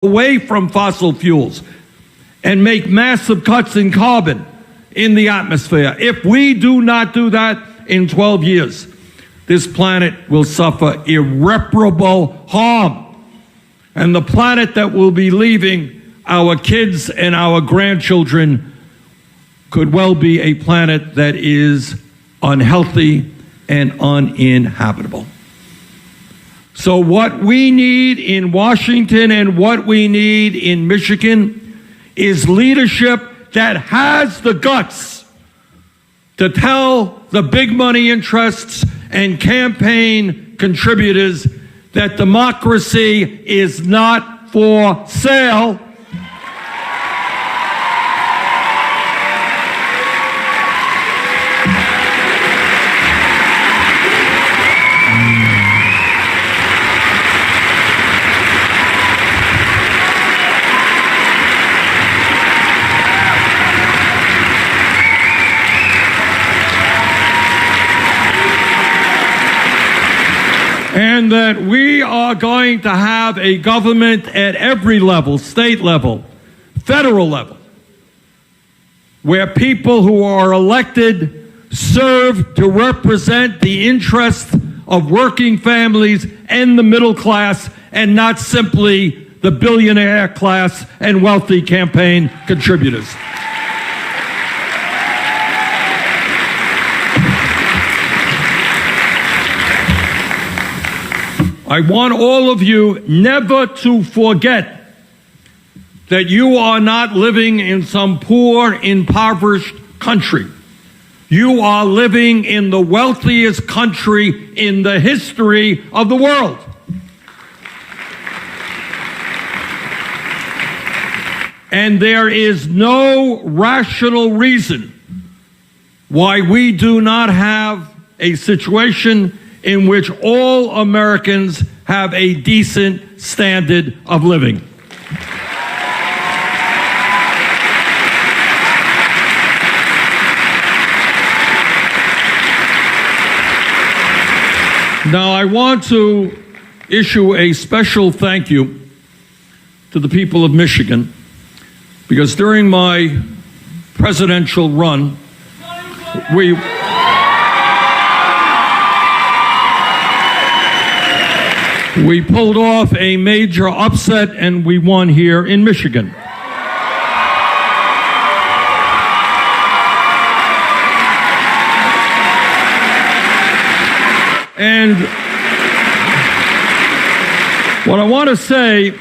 away from fossil fuels and make massive cuts in carbon in the atmosphere. If we do not do that in 12 years, this planet will suffer irreparable harm. And the planet that we'll be leaving our kids and our grandchildren could well be a planet that is unhealthy and uninhabitable. So what we need in Washington and what we need in Michigan is leadership that has the guts to tell the big money interests and campaign contributors that democracy is not for sale. And that we are going to have a government at every level, state level, federal level, where people who are elected serve to represent the interests of working families and the middle class, and not simply the billionaire class and wealthy campaign contributors. I want all of you never to forget that you are not living in some poor, impoverished country. You are living in the wealthiest country in the history of the world. And there is no rational reason why we do not have a situation in which all Americans have a decent standard of living. Now, I want to issue a special thank you to the people of Michigan, because during my presidential run, we pulled off a major upset and we won here in Michigan. And what I want to say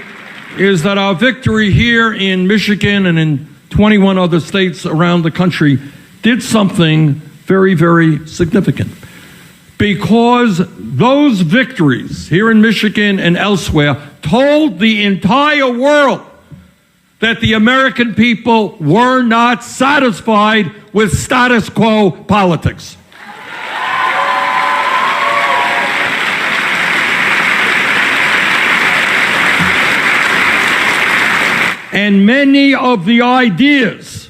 is that our victory here in Michigan and in 21 other states around the country did something very, very significant. Because those victories here in Michigan and elsewhere told the entire world that the American people were not satisfied with status quo politics. And many of the ideas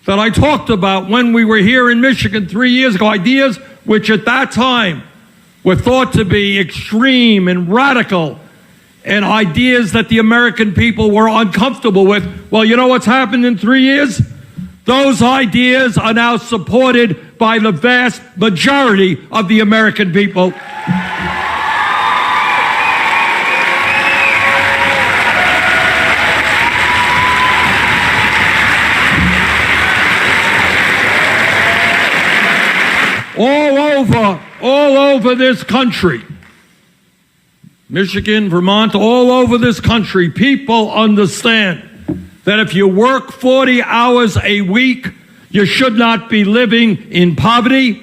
that I talked about when we were here in Michigan 3 years ago, ideas which at that time were thought to be extreme and radical, and ideas that the American people were uncomfortable with. Well, you know what's happened in 3 years? Those ideas are now supported by the vast majority of the American people. All over this country, Michigan, Vermont, all over this country, people understand that if you work 40 hours a week, you should not be living in poverty,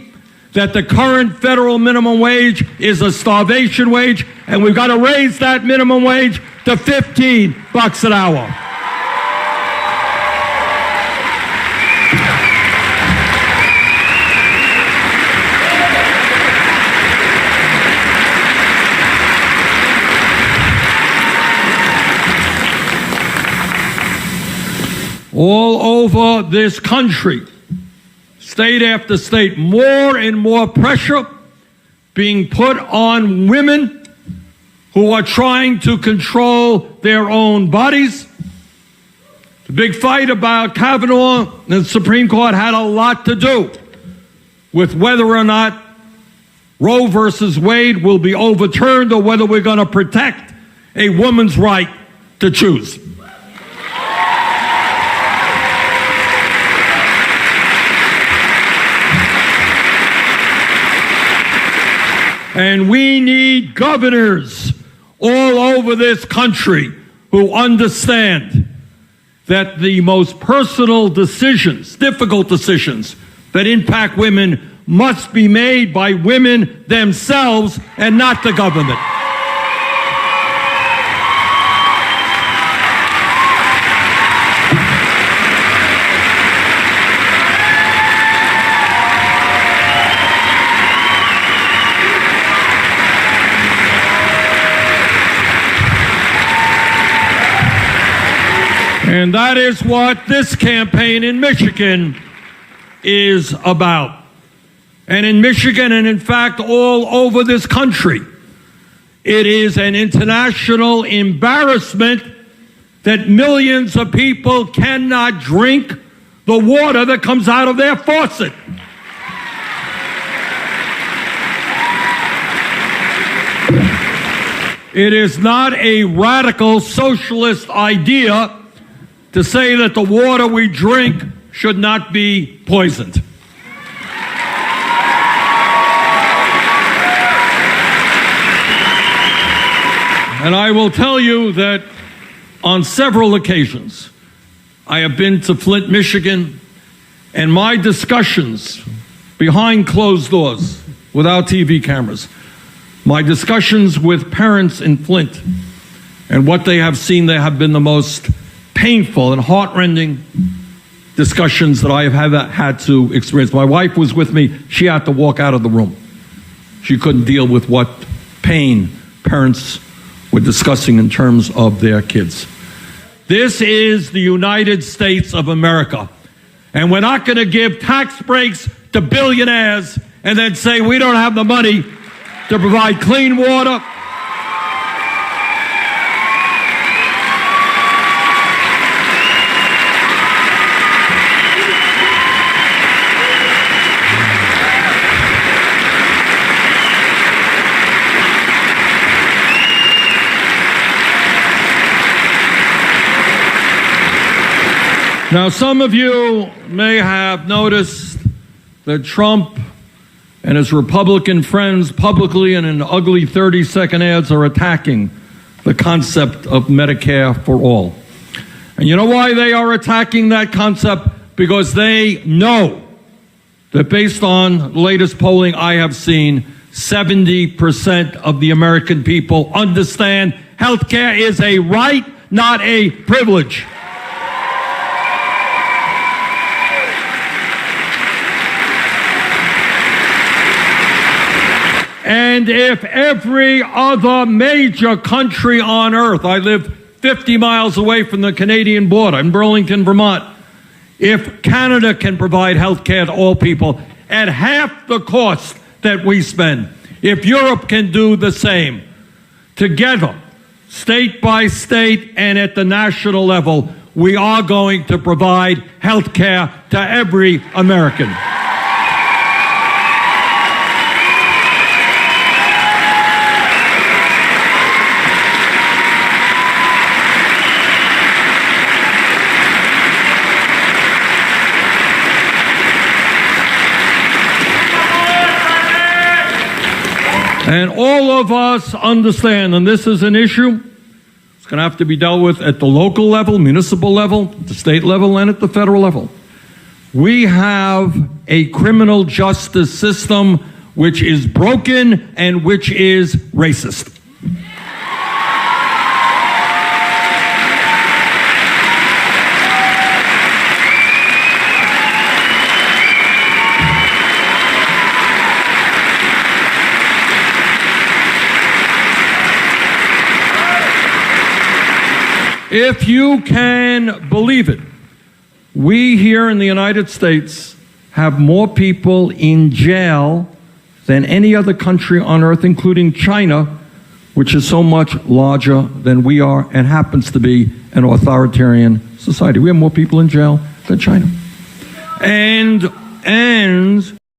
that the current federal minimum wage is a starvation wage, and we've got to raise that minimum wage to $15 an hour. All over this country, state after state, more and more pressure being put on women who are trying to control their own bodies. The big fight about Kavanaugh and the Supreme Court had a lot to do with whether or not Roe versus Wade will be overturned or whether we're going to protect a woman's right to choose. And we need governors all over this country who understand that the most personal decisions, difficult decisions that impact women must be made by women themselves and not the government. And that is what this campaign in Michigan is about. And in Michigan, and in fact all over this country, it is an international embarrassment that millions of people cannot drink the water that comes out of their faucet. It is not a radical socialist idea to say that the water we drink should not be poisoned. And I will tell you that on several occasions, I have been to Flint, Michigan, and my discussions behind closed doors, without TV cameras, my discussions with parents in Flint and what they have seen, they have been the most painful and heartrending discussions that I have had to experience. My wife was with me. She had to walk out of the room. She couldn't deal with what pain parents were discussing in terms of their kids. This is the United States of America. And we're not going to give tax breaks to billionaires and then say we don't have the money to provide clean water. Now, some of you may have noticed that Trump and his Republican friends publicly and in ugly 30-second ads are attacking the concept of Medicare for all. And you know why they are attacking that concept? Because they know that based on the latest polling I have seen, 70% of the American people understand health care is a right, not a privilege. And if every other major country on earth, I live 50 miles away from the Canadian border in Burlington, Vermont, if Canada can provide health care to all people at half the cost that we spend, if Europe can do the same, together, state by state and at the national level, we are going to provide health care to every American. And all of us understand, and this is an issue, it's going to have to be dealt with at the local level, municipal level, the state level, and at the federal level. We have a criminal justice system which is broken and which is racist. If you can believe it, we here in the United States have more people in jail than any other country on earth, including China, which is so much larger than we are and happens to be an authoritarian society. We have more people in jail than China. And